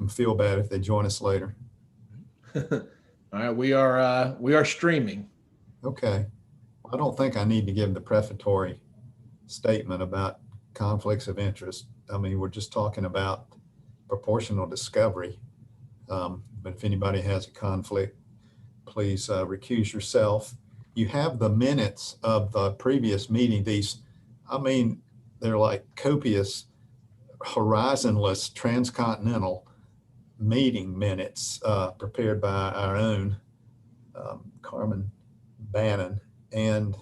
them feel bad if they join us later. All right, we are streaming. Okay. I don't think I need to give the prefatory statement about conflicts of interest. I mean, we're just talking about proportional discovery. But if anybody has a conflict, please recuse yourself. You have the minutes of the previous meeting. I mean, they're like copious, horizonless, transcontinental meeting minutes prepared by our own Carmen Bannon. And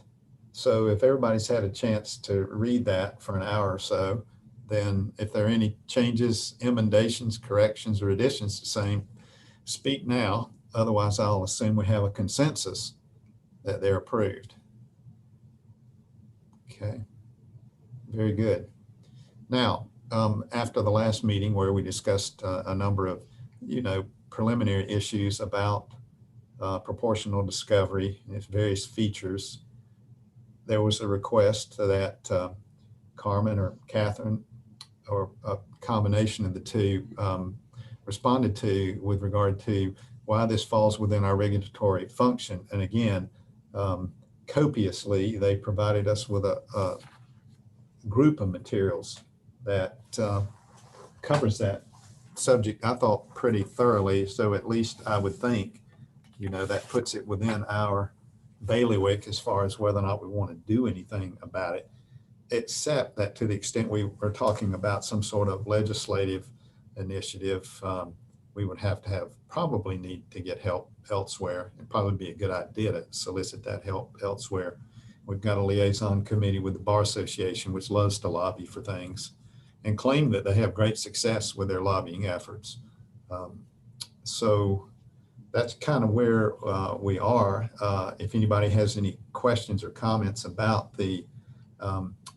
so if everybody's had a chance to read that for an hour or so, then if there are any changes, emendations, corrections, or additions to same, speak now. Otherwise, I'll assume we have a consensus that they're approved. Okay, very good. Now, after the last meeting where we discussed a number of, preliminary issues about proportional discovery and its various features, there was a request that Carmen or Catherine, or a combination of the two, responded to with regard to why this falls within our regulatory function. And again, copiously, they provided us with a group of materials that covers that subject, I thought, pretty thoroughly. So at least I would think, that puts it within our bailiwick as far as whether or not we want to do anything about it, except that to the extent we are talking about some sort of legislative initiative, we would probably need to get help elsewhere. It'd probably be a good idea to solicit that help elsewhere. We've got a liaison committee with the Bar Association, which loves to lobby for things and claim that they have great success with their lobbying efforts. So that's kind of where we are. If anybody has any questions or comments about the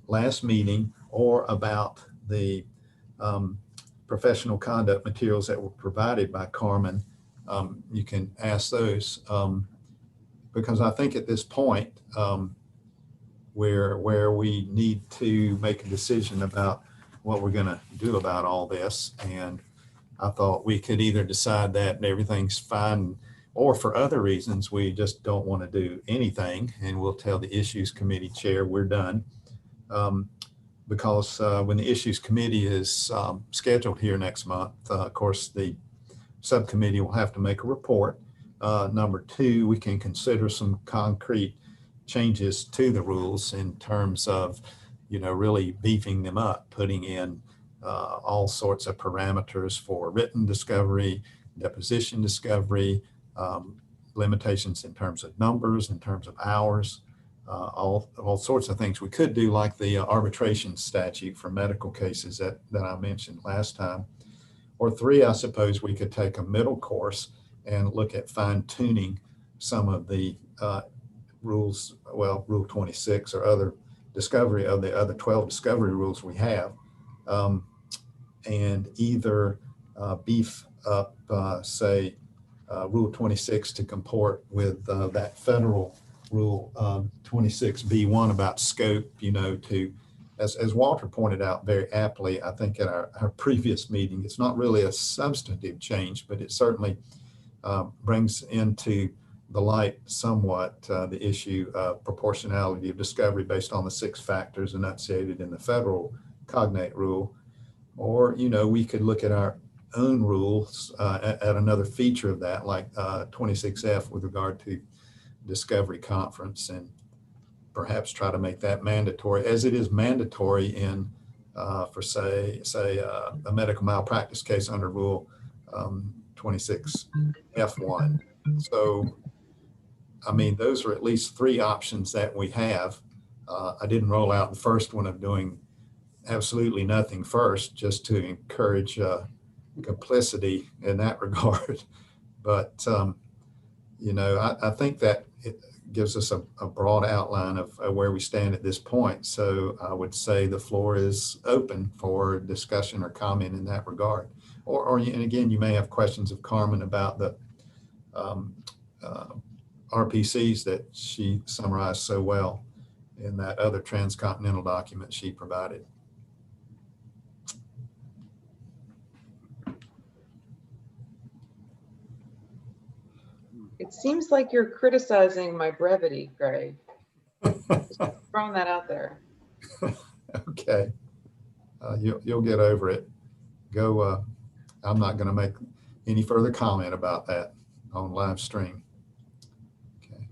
last meeting or about the professional conduct materials that were provided by Carmen, you can ask those, because I think at this point where we need to make a decision about what we're going to do about all this. And I thought we could either decide that everything's fine, or for other reasons, we just don't want to do anything, and we'll tell the Issues Committee chair we're done. Because when the Issues Committee is scheduled here next month, of course, the subcommittee will have to make a report. Number two, we can consider some concrete changes to the rules in terms of, really beefing them up, putting in all sorts of parameters for written discovery, deposition discovery, limitations in terms of numbers, in terms of hours, all sorts of things we could do, like the arbitration statute for medical cases that I mentioned last time. Or three, I suppose we could take a middle course and look at fine tuning some of the rules, well, Rule 26 or other discovery of the other 12 discovery rules we have, and either beef up, say, Rule 26 to comport with that federal Rule 26B1 about scope, to, as Walter pointed out very aptly, I think at our previous meeting, it's not really a substantive change, but it certainly brings into the light somewhat the issue of proportionality of discovery based on the 6 factors enunciated in the federal cognate rule. Or, we could look at our own rules at another feature of that, like 26F with regard to discovery conference, and perhaps try to make that mandatory, as it is mandatory in for say a medical malpractice case under Rule 26F1. So, I mean, those are at least 3 options that we have. I didn't roll out the first one of doing absolutely nothing first, just to encourage complicity in that regard. But, I think that it gives us a broad outline of where we stand at this point. So I would say the floor is open for discussion or comment in that regard. And again, you may have questions of Carmen about the RPCs that she summarized so well in that other transcontinental document she provided. It seems like you're criticizing my brevity, Greg. Just throwing that out there. Okay. You'll get over it. Go. I'm not going to make any further comment about that on live stream. Okay.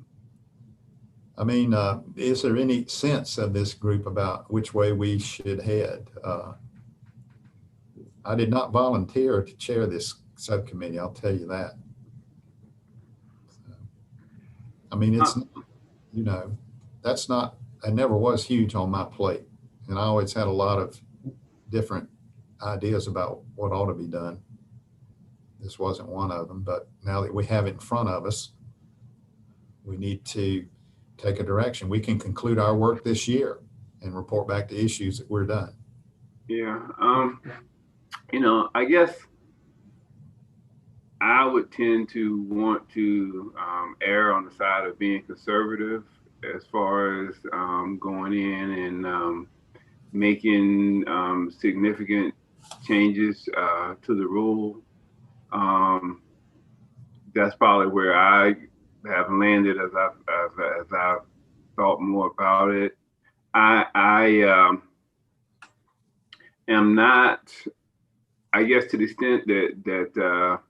I mean, is there any sense of this group about which way we should head? I did not volunteer to chair this subcommittee, I'll tell you that. I mean, it's, you know, that's not, it never was huge on my plate. And I always had a lot of different ideas about what ought to be done. This wasn't one of them, but now that we have it in front of us, we need to take a direction. We can conclude our work this year and report back to issues that we're done. Yeah. You know, I guess I would tend to want to err on the side of being conservative as far as going in and making significant changes to the rule. That's probably where I have landed as I've thought more about it. I am not, I guess, to the extent that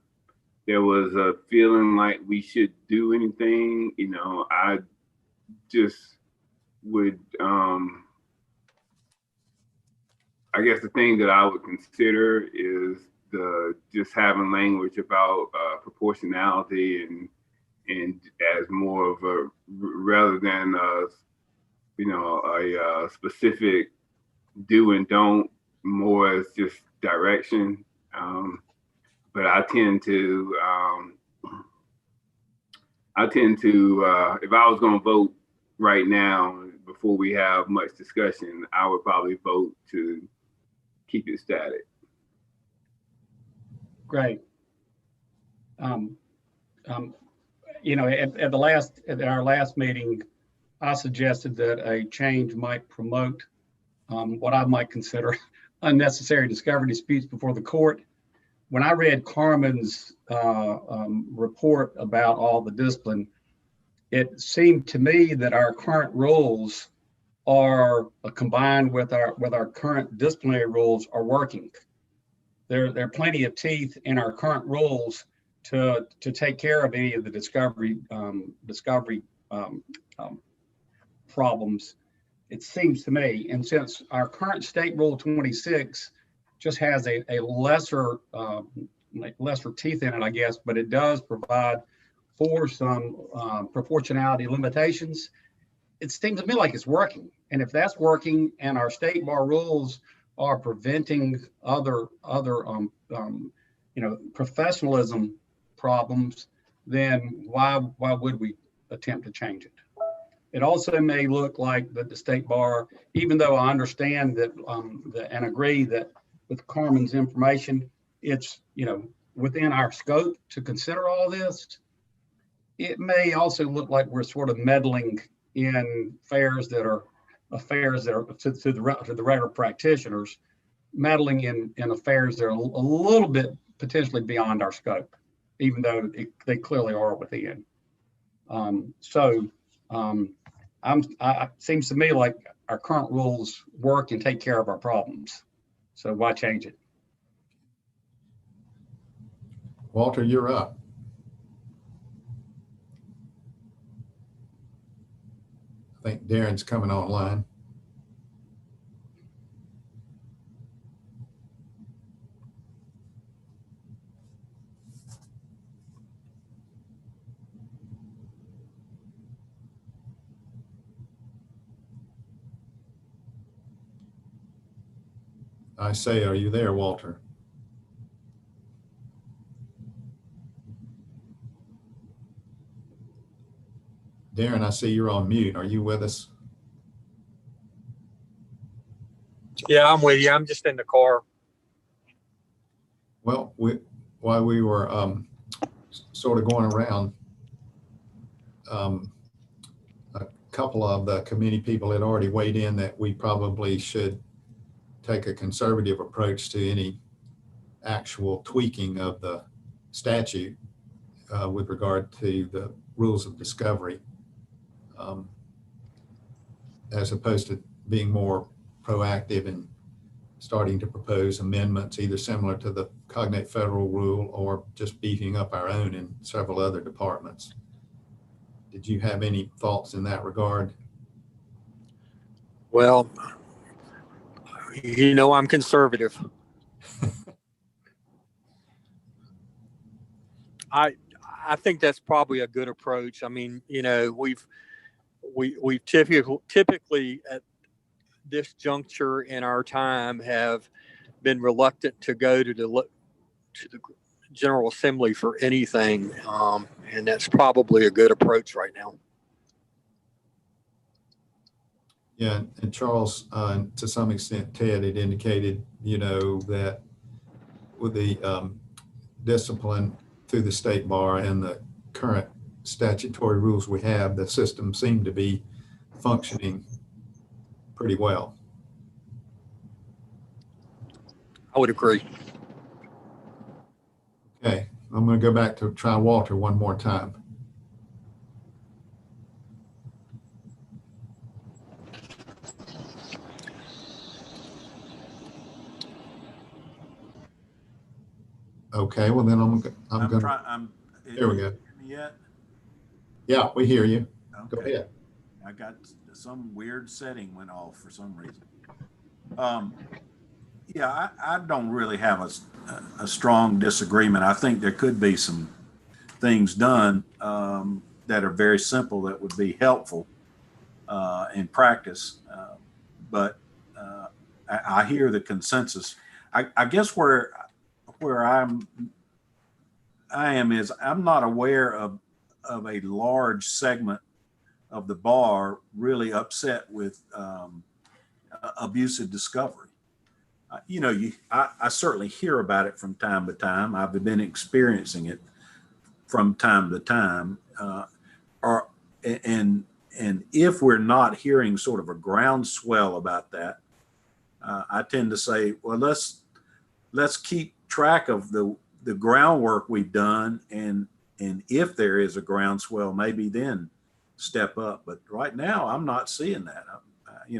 there was a feeling like we should do anything, you know, I just would, I guess the thing that I would consider is just having language about proportionality and as more of a, rather than you know, a specific do and don't, more as just direction. But I tend to, if I was going to vote right now, before we have much discussion, I would probably vote to keep it static. Great. You know, at our last meeting, I suggested that a change might promote what I might consider unnecessary discovery disputes before the court. When I read Carmen's report about all the discipline, it seemed to me that our current rules are combined with our current disciplinary rules are working. There are plenty of teeth in our current rules to take care of any of the discovery problems, it seems to me. And since our current state rule 26 just has a lesser teeth in it, I guess, but it does provide for some proportionality limitations, it seems to me like it's working. And if that's working and our state bar rules are preventing other you know, professionalism problems, then why would we attempt to change it? It also may look like that the state bar, even though I understand that and agree that with Carmen's information, it's, you know, within our scope to consider all this, it may also look like we're sort of meddling in affairs that are to the regular practitioners, meddling in affairs that are a little bit potentially beyond our scope, even though they clearly are within. It seems to me like our current rules work and take care of our problems. So why change it? Walter, you're up. I think Darren's coming online. I say, are you there, Walter? Darren, I see you're on mute. Are you with us? Yeah, I'm with you. I'm just in the car. Well, while we were sort of going around, a couple of the committee people had already weighed in that we probably should take a conservative approach to any actual tweaking of the statute. with regard to the rules of discovery, as opposed to being more proactive and starting to propose amendments, either similar to the cognate federal rule or just beefing up our own in several other departments. Did you have any thoughts in that regard? Well, I'm conservative. I think that's probably a good approach. I mean, we've typically at this juncture in our time have been reluctant to go to the General Assembly for anything, and that's probably a good approach right now. Yeah, and Charles, to some extent, Ted had indicated, that with the discipline through the state bar and the current statutory rules we have, the system seemed to be functioning pretty well. I would agree. Okay, I'm going to go back to try Walter one more time. Okay, well then I'm going. There we go. Yet? Yeah, we hear you. Okay. Go ahead. I got some weird setting went off for some reason. Yeah, I don't really have a strong disagreement. I think there could be some things done that are very simple that would be helpful in practice. But I hear the consensus. I guess where I am is I'm not aware of a large segment of the bar really upset with abusive discovery. I certainly hear about it from time to time. I've been experiencing it from time to time. And if we're not hearing sort of a groundswell about that, I tend to say, well, let's keep track of the groundwork we've done, and if there is a groundswell, maybe then step up. But right now, I'm not seeing that.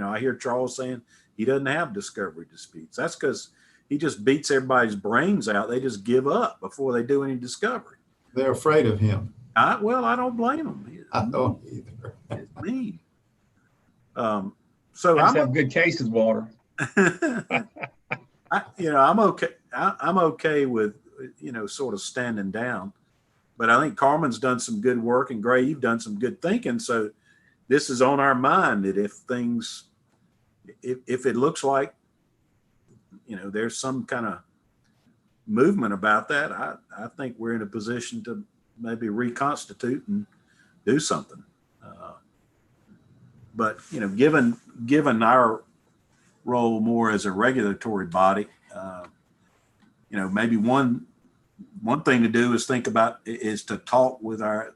I hear Charles saying he doesn't have discovery disputes. That's because he just beats everybody's brains out. They just give up before they do any discovery. They're afraid of him. Well, I don't blame them. I don't either. It's mean. I just have good cases, Walter. I'm okay. I'm okay with, sort of standing down, but I think Carmen's done some good work, and Gray, you've done some good thinking. So this is on our mind that if it looks like, there's some kind of movement about that, I think we're in a position to maybe reconstitute and do something. But, given our role more as a regulatory body, maybe one thing to do is to talk with our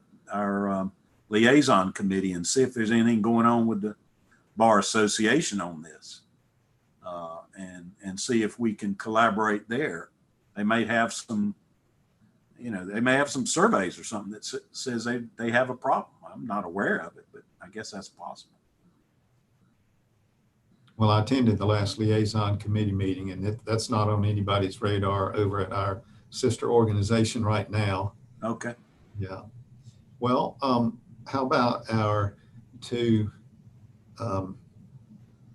liaison committee and see if there's anything going on with the Bar Association on this, and see if we can collaborate there. They may have some, surveys or something that says they have a problem. I'm not aware of it, but I guess that's possible. Well, I attended the last liaison committee meeting, and that's not on anybody's radar over at our sister organization right now. Okay. Yeah. Well, how about our two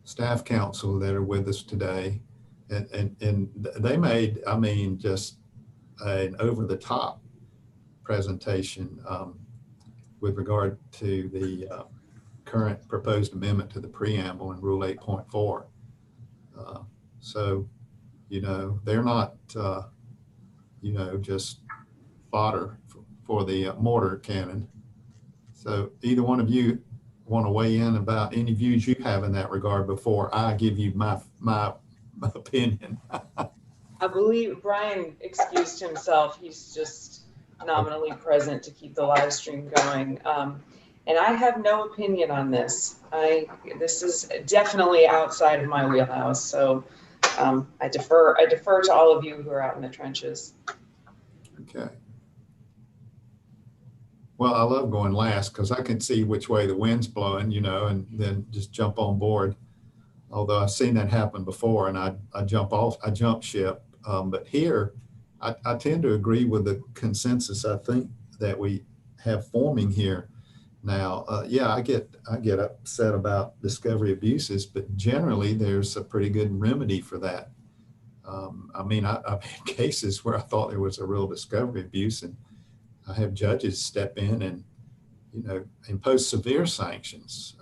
staff council that are with us today? And they made, just an over-the-top presentation with regard to the current proposed amendment to the preamble in Rule 8.4. So, they're not, just fodder for the mortar cannon. So either one of you want to weigh in about any views you have in that regard before I give you my opinion? I believe Brian excused himself. He's just nominally present to keep the live stream going. And I have no opinion on this. This is definitely outside of my wheelhouse. So I defer to all of you who are out in the trenches. Okay. Well, I love going last because I can see which way the wind's blowing, and then just jump on board. Although I've seen that happen before, and I jump ship. But here, I tend to agree with the consensus I think that we have forming here now. Yeah, I get upset about discovery abuses, but generally there's a pretty good remedy for that. I mean, I've had cases where I thought there was a real discovery abuse, and I have judges step in and, impose severe sanctions,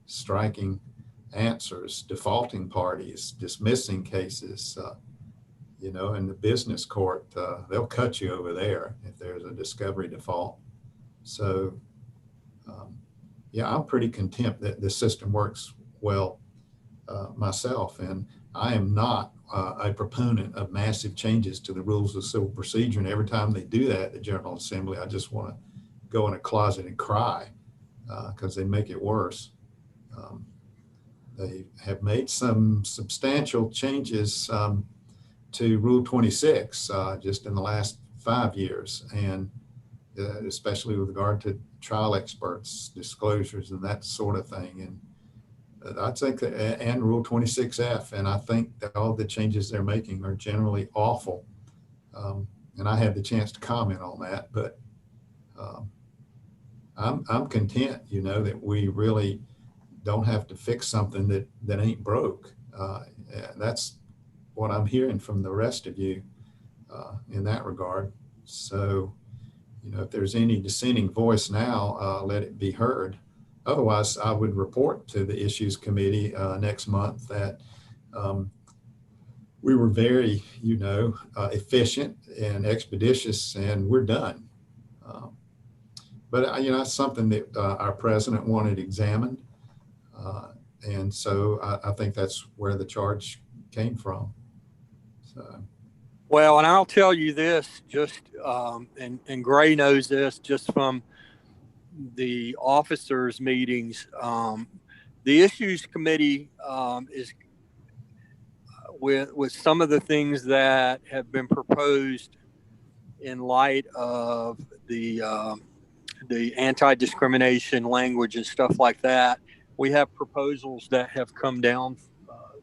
striking answers, defaulting parties, dismissing cases. In the business court, they'll cut you over there if there's a discovery default. So, yeah, I'm pretty content that the system works well myself, and I am not a proponent of massive changes to the rules of civil procedure. And every time they do that at the General Assembly, I just want to go in a closet and cry because they make it worse. They have made some substantial changes to Rule 26 just in the last 5 years, and especially with regard to trial experts, disclosures, and that sort of thing. And I think that, and Rule 26F, and I think that all the changes they're making are generally awful. And I had the chance to comment on that, but I'm content, that we really don't have to fix something that ain't broke. That's what I'm hearing from the rest of you in that regard. So, if there's any dissenting voice now, let it be heard. Otherwise, I would report to the Issues Committee next month that we were very, efficient and expeditious, and we're done. But it's something that our president wanted examined. And so I think that's where the charge came from. So. Well, and I'll tell you this, just and Gray knows this just from the officers' meetings. The Issues Committee is with some of the things that have been proposed in light of the anti-discrimination language and stuff like that. We have proposals that have come down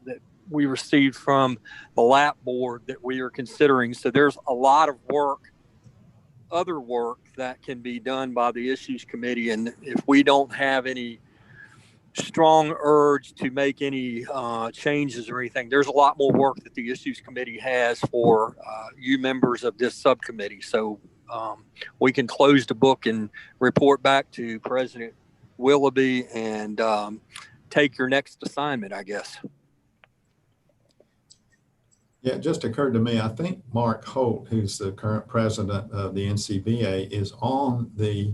that we received from the LAP board that we are considering. So there's a lot of other work that can be done by the Issues Committee. And if we don't have any strong urge to make any changes or anything, there's a lot more work that the Issues Committee has for you members of this subcommittee. So we can close the book and report back to President Willoughby and take your next assignment, I guess. Yeah, it just occurred to me, I think Mark Holt, who's the current president of the NCBA, is on the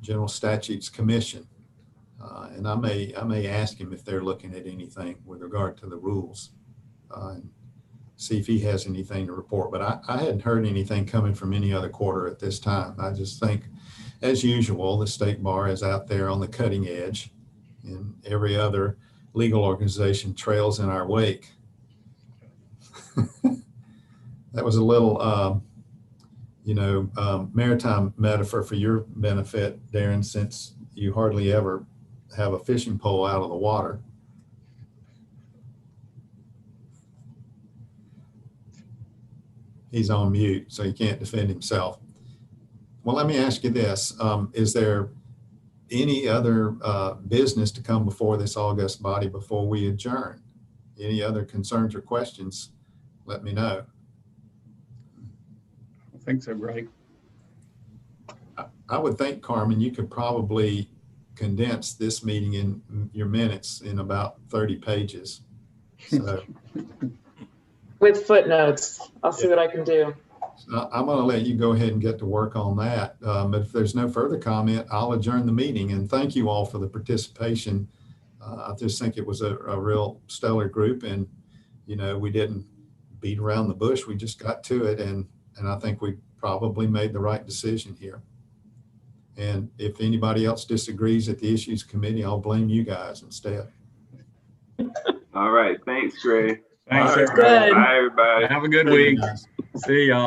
General Statutes Commission. And I may ask him if they're looking at anything with regard to the rules and see if he has anything to report. But I hadn't heard anything coming from any other quarter at this time. I just think, as usual, the state bar is out there on the cutting edge, and every other legal organization trails in our wake. That was a little, maritime metaphor for your benefit, Darren, since you hardly ever have a fishing pole out of the water. He's on mute, so he can't defend himself. Well, let me ask you this. Is there any other business to come before this august body before we adjourn? Any other concerns or questions? Let me know. I think so, Greg. I would think, Carmen, you could probably condense this meeting in your minutes in about 30 pages. So, with footnotes. I'll see what I can do. I'm going to let you go ahead and get to work on that. But if there's no further comment, I'll adjourn the meeting. And thank you all for the participation. I just think it was a real stellar group, and we didn't beat around the bush. We just got to it, and I think we probably made the right decision here. And if anybody else disagrees at the Issues Committee, I'll blame you guys instead. All right. Thanks, Gray. Thanks, Good. Bye, everybody. Have a good week. See y'all.